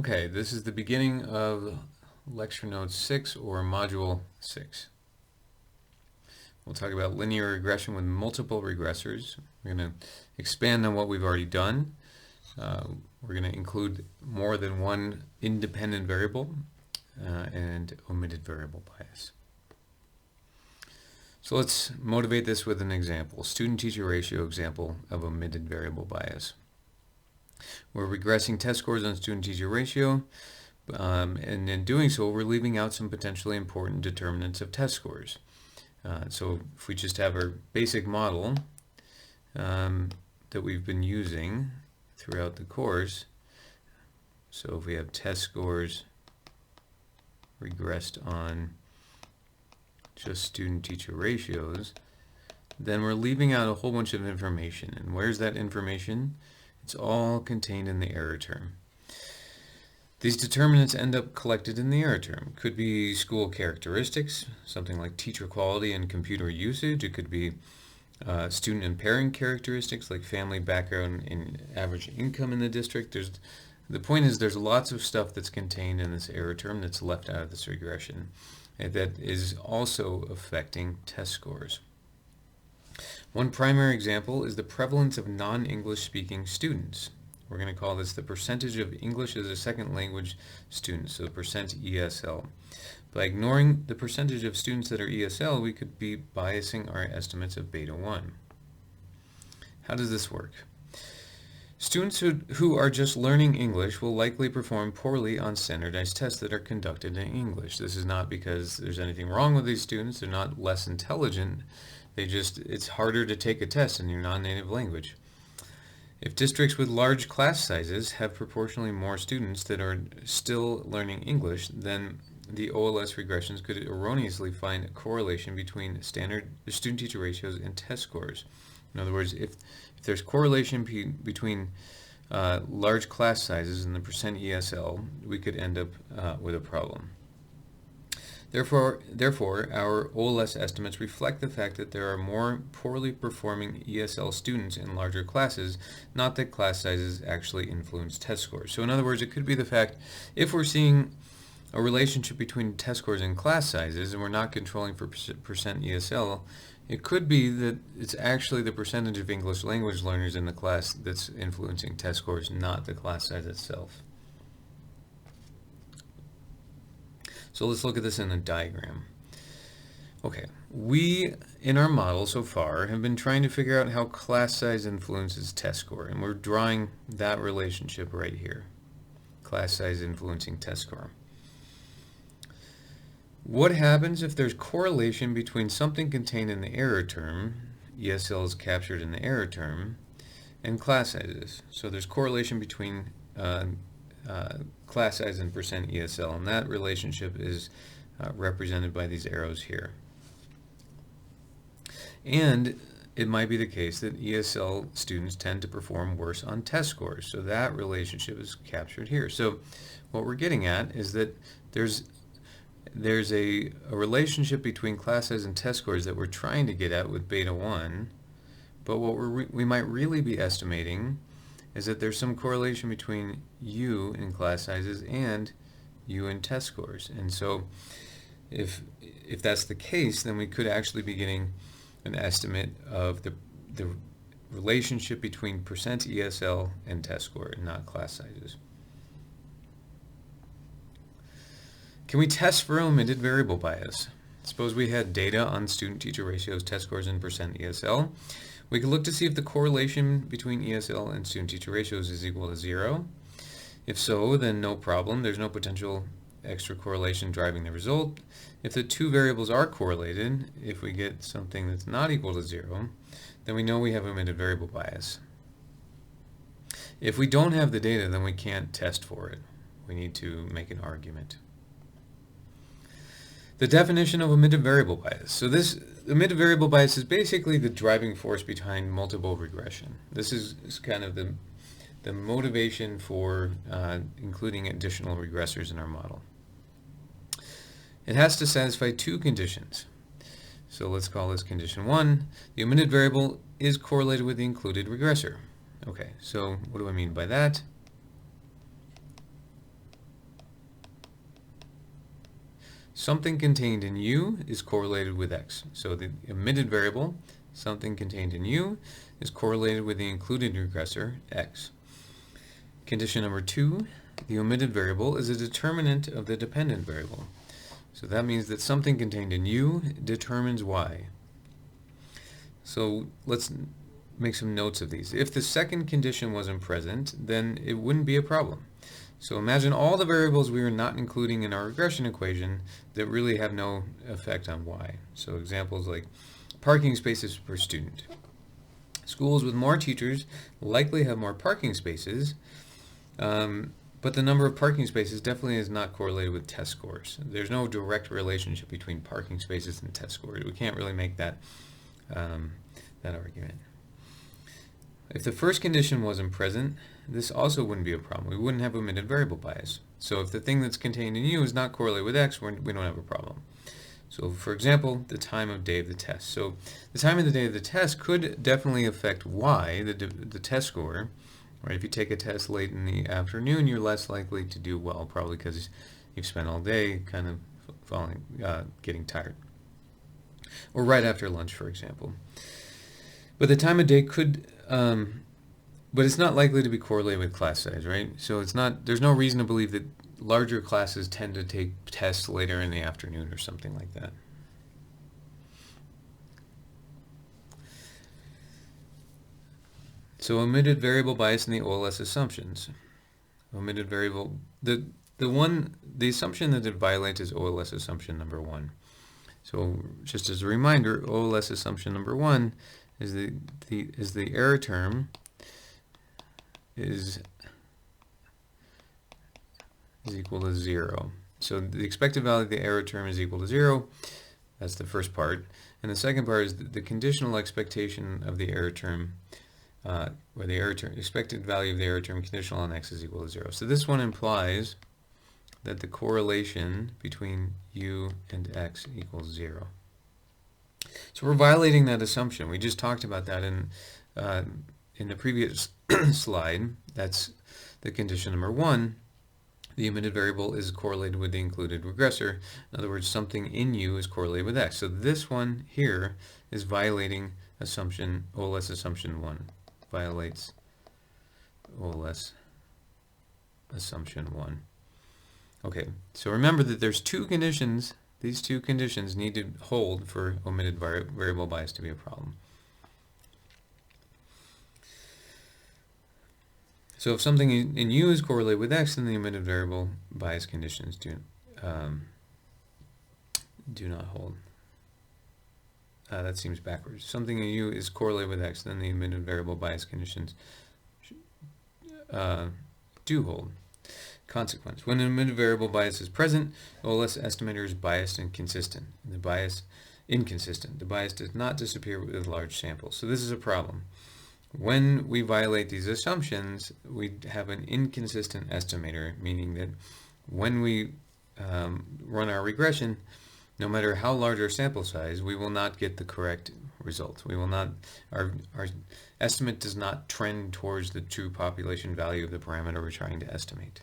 Okay, this is the beginning of lecture note 6 or module 6. We'll talk about linear regression with multiple regressors. We're going to expand on what we've already done. We're going to include more than one independent variable and omitted variable bias. So let's motivate this with an example. Student-teacher ratio example of omitted variable bias. We're regressing test scores on student-teacher ratio, and in doing so, we're leaving out some potentially important determinants of test scores. So if we just have our basic model that we've been using throughout the course, so if we have test scores regressed on just student-teacher ratios, then we're leaving out a whole bunch of information. And where's that information? It's all contained in the error term. These determinants end up collected in the error term. Could be school characteristics, something like teacher quality and computer usage. It could be student and parent characteristics like family background and average income in the district. The point is there's lots of stuff that's contained in this error term that's left out of this regression that is also affecting test scores. One primary example is the prevalence of non-English speaking students. We're going to call this the percentage of English as a second language students, so percent ESL. By ignoring the percentage of students that are ESL, we could be biasing our estimates of beta 1. How does this work? Students who are just learning English will likely perform poorly on standardized tests that are conducted in English. This is not because there's anything wrong with these students. They're not less intelligent. It's harder to take a test in your non-native language. If districts with large class sizes have proportionally more students that are still learning English, then the OLS regressions could erroneously find a correlation between standard student-teacher ratios and test scores. In other words, if there's correlation between large class sizes and the percent ESL, we could end up with a problem. Therefore, our OLS estimates reflect the fact that there are more poorly performing ESL students in larger classes, not that class sizes actually influence test scores. So in other words, it could be the fact, if we're seeing a relationship between test scores and class sizes, and we're not controlling for percent ESL, it could be that it's actually the percentage of English language learners in the class that's influencing test scores, not the class size itself. So let's look at this in a diagram. Okay, we, in our model so far, have been trying to figure out how class size influences test score, and we're drawing that relationship right here. Class size influencing test score. What happens if there's correlation between something contained in the error term, ESL is captured in the error term, and class sizes? So there's correlation between class size and percent ESL, and that relationship is represented by these arrows here. And it might be the case that ESL students tend to perform worse on test scores, so that relationship is captured here. So what we're getting at is that there's a relationship between class size and test scores that we're trying to get at with beta 1, but what we might really be estimating is that there's some correlation between U in class sizes and U in test scores. And so if that's the case, then we could actually be getting an estimate of the relationship between percent ESL and test score, and not class sizes. Can we test for omitted variable bias? Suppose we had data on student-teacher ratios, test scores, and percent ESL. We could look to see if the correlation between ESL and student-teacher ratios is equal to 0. If so, then no problem. There's no potential extra correlation driving the result. If the two variables are correlated, if we get something that's not equal to 0, then we know we have omitted variable bias. If we don't have the data, then we can't test for it. We need to make an argument. The definition of omitted variable bias. So this omitted variable bias is basically the driving force behind multiple regression. This is kind of the motivation for including additional regressors in our model. It has to satisfy two conditions. So let's call this condition 1. The omitted variable is correlated with the included regressor. Okay, so what do I mean by that? something contained in U is correlated with X. So the omitted variable, something contained in U, is correlated with the included regressor, X. Condition number 2, the omitted variable is a determinant of the dependent variable. So that means that something contained in U determines Y. So let's make some notes of these. If the second condition wasn't present, then it wouldn't be a problem. So imagine all the variables we are not including in our regression equation that really have no effect on Y. So examples like parking spaces per student. Schools with more teachers likely have more parking spaces, but the number of parking spaces definitely is not correlated with test scores. There's no direct relationship between parking spaces and test scores. We can't really make that argument. If the first condition wasn't present, this also wouldn't be a problem. We wouldn't have omitted variable bias. So if the thing that's contained in U is not correlated with X, we don't have a problem. So for example, the time of day of the test. So the time of the day of the test could definitely affect Y, the test score. Right? If you take a test late in the afternoon, you're less likely to do well, probably because you've spent all day kind of getting tired. Or right after lunch, for example. But the time of day could, but it's not likely to be correlated with class size, right? So there's no reason to believe that larger classes tend to take tests later in the afternoon or something like that. So omitted variable bias in the OLS assumptions. Omitted variable, the assumption that it violates is OLS assumption number 1. So just as a reminder, OLS assumption number 1 is the error term is equal to 0. So the expected value of the error term is equal to 0. That's the first part. And the second part is the conditional expectation of the error term, or the error term, expected value of the error term conditional on X is equal to 0. So this one implies that the correlation between U and X equals 0. So we're violating that assumption. We just talked about that in the previous slide. That's the condition number 1. The omitted variable is correlated with the included regressor. In other words, something in U is correlated with X. So this one here is violating assumption, OLS assumption 1. Violates OLS assumption 1. Okay, so remember that there's two conditions. These two conditions need to hold for omitted variable bias to be a problem. So if something in U is correlated with X, then the omitted variable bias conditions do not hold. That seems backwards. Something in U is correlated with X, then the omitted variable bias conditions do hold. Consequence. When an omitted variable bias is present, OLS estimator is biased and consistent. The bias inconsistent. The bias does not disappear with large samples. So this is a problem. When we violate these assumptions, we have an inconsistent estimator, meaning that when we run our regression, no matter how large our sample size, we will not get the correct result. We will not, our estimate does not trend towards the true population value of the parameter we're trying to estimate.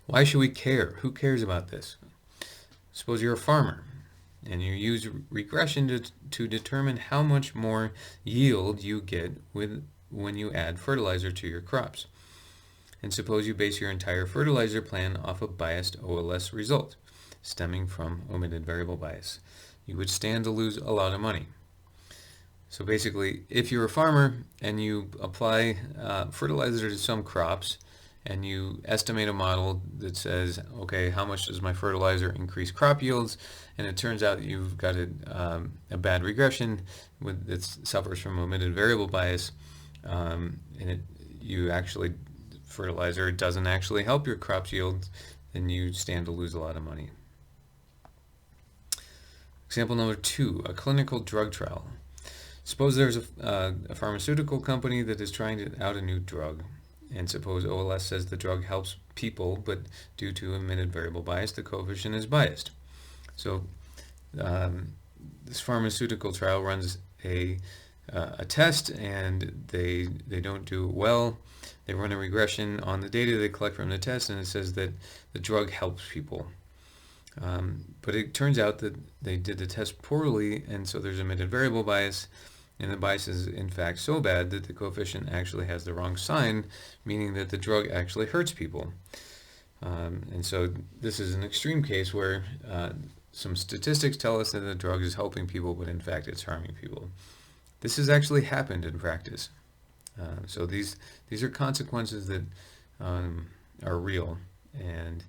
Why should we care? Who cares about this? Suppose you're a farmer and you use regression to determine how much more yield you get when you add fertilizer to your crops. And suppose you base your entire fertilizer plan off a biased OLS result, stemming from omitted variable bias. You would stand to lose a lot of money. So basically, if you're a farmer and you apply fertilizer to some crops, and you estimate a model that says, okay, how much does my fertilizer increase crop yields? And it turns out that you've got a bad regression that suffers from omitted variable bias, and fertilizer doesn't actually help your crop yield, then you stand to lose a lot of money. Example number 2, a clinical drug trial. Suppose there's a pharmaceutical company that is trying out a new drug. And suppose OLS says the drug helps people, but due to omitted variable bias, the coefficient is biased. So this pharmaceutical trial runs a a test and they don't do well. They run a regression on the data they collect from the test, and it says that the drug helps people. But it turns out that they did the test poorly, and so there's omitted variable bias, and the bias is in fact so bad that the coefficient actually has the wrong sign, meaning that the drug actually hurts people. And so this is an extreme case where some statistics tell us that the drug is helping people, but in fact it's harming people. This has actually happened in practice. So these are consequences that are real, and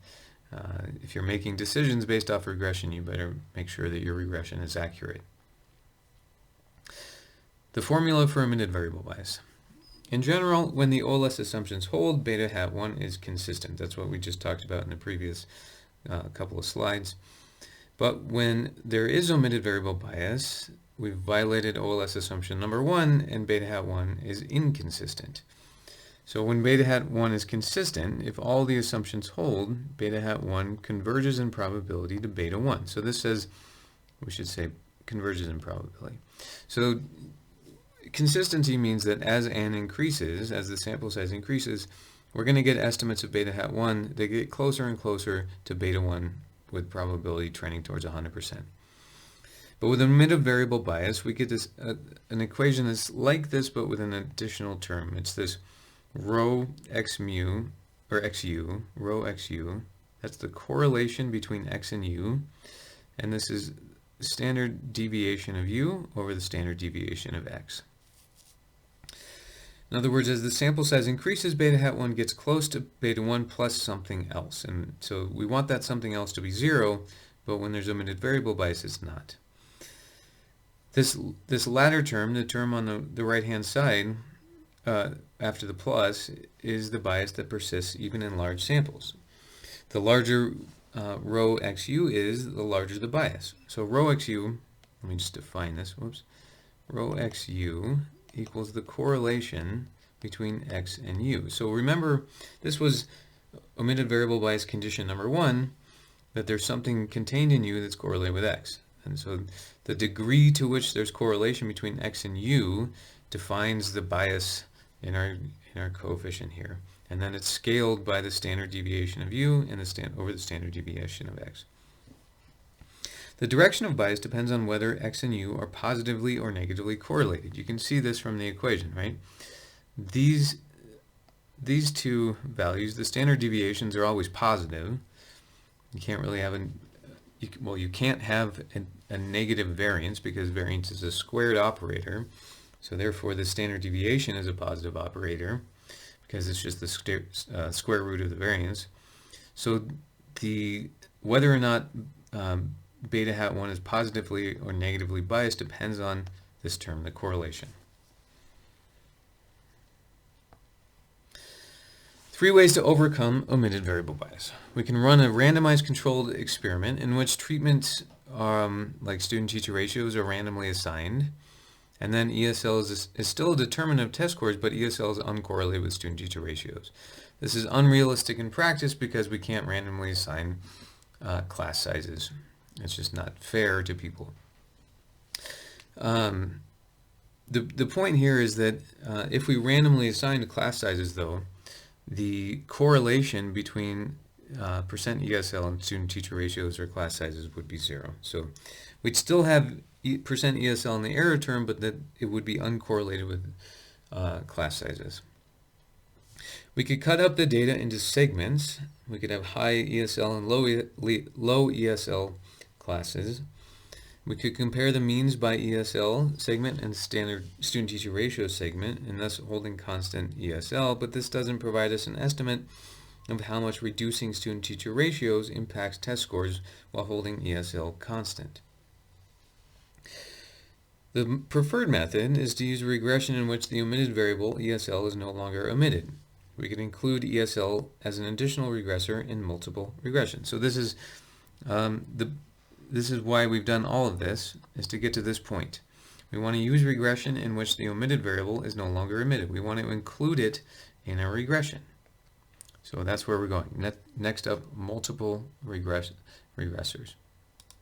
if you're making decisions based off regression, you better make sure that your regression is accurate. The formula for omitted variable bias. In general, when the OLS assumptions hold, beta hat 1 is consistent. That's what we just talked about in the previous couple of slides. But when there is omitted variable bias, we've violated OLS assumption number 1, and beta hat 1 is inconsistent. So when beta hat 1 is consistent, if all the assumptions hold, beta hat 1 converges in probability to beta 1. So this says, we should say converges in probability. So consistency means that as n increases, as the sample size increases, we're going to get estimates of beta hat 1. They get closer and closer to beta 1 with probability trending towards 100%. But with omitted variable bias, we get this an equation that's like this, but with an additional term. It's this rho x mu, or xu, rho xu. That's the correlation between x and u. And this is the standard deviation of u over the standard deviation of x. In other words, as the sample size increases, beta hat 1 gets close to beta 1 plus something else. And so we want that something else to be 0, but when there's omitted variable bias, it's not. This latter term, the term on the right-hand side, after the plus, is the bias that persists even in large samples. The larger rho xu is, the larger the bias. So rho xu, let me just define this, whoops. Rho xu equals the correlation between x and u. So remember, this was omitted variable bias condition number 1, that there's something contained in u that's correlated with x. And so the degree to which there's correlation between x and u defines the bias in our coefficient here. And then it's scaled by the standard deviation of u and over the standard deviation of x. The direction of bias depends on whether x and u are positively or negatively correlated. You can see this from the equation, right? These two values, the standard deviations, are always positive. You can't really have you can't have a negative variance because variance is a squared operator. So therefore the standard deviation is a positive operator because it's just the square root of the variance. So whether or not beta hat 1 is positively or negatively biased depends on this term, the correlation. 3 ways to overcome omitted variable bias. We can run a randomized controlled experiment in which treatments like student-teacher ratios are randomly assigned, and then ESL is still a determinant of test scores, but ESL is uncorrelated with student-teacher ratios. This is unrealistic in practice because we can't randomly assign class sizes. It's just not fair to people. The point here is that if we randomly assigned class sizes, though, the correlation between percent ESL and student-teacher ratios or class sizes would be 0. So we'd still have percent ESL in the error term, but that it would be uncorrelated with class sizes. We could cut up the data into segments. We could have high ESL and low ESL classes. We could compare the means by ESL segment and standard student-teacher ratio segment, and thus holding constant ESL, but this doesn't provide us an estimate of how much reducing student-teacher ratios impacts test scores while holding ESL constant. The preferred method is to use a regression in which the omitted variable ESL is no longer omitted. We can include ESL as an additional regressor in multiple regressions. So this is why we've done all of this, is to get to this point. We want to use regression in which the omitted variable is no longer omitted. We want to include it in a regression. So that's where we're going. Next up, multiple regressors.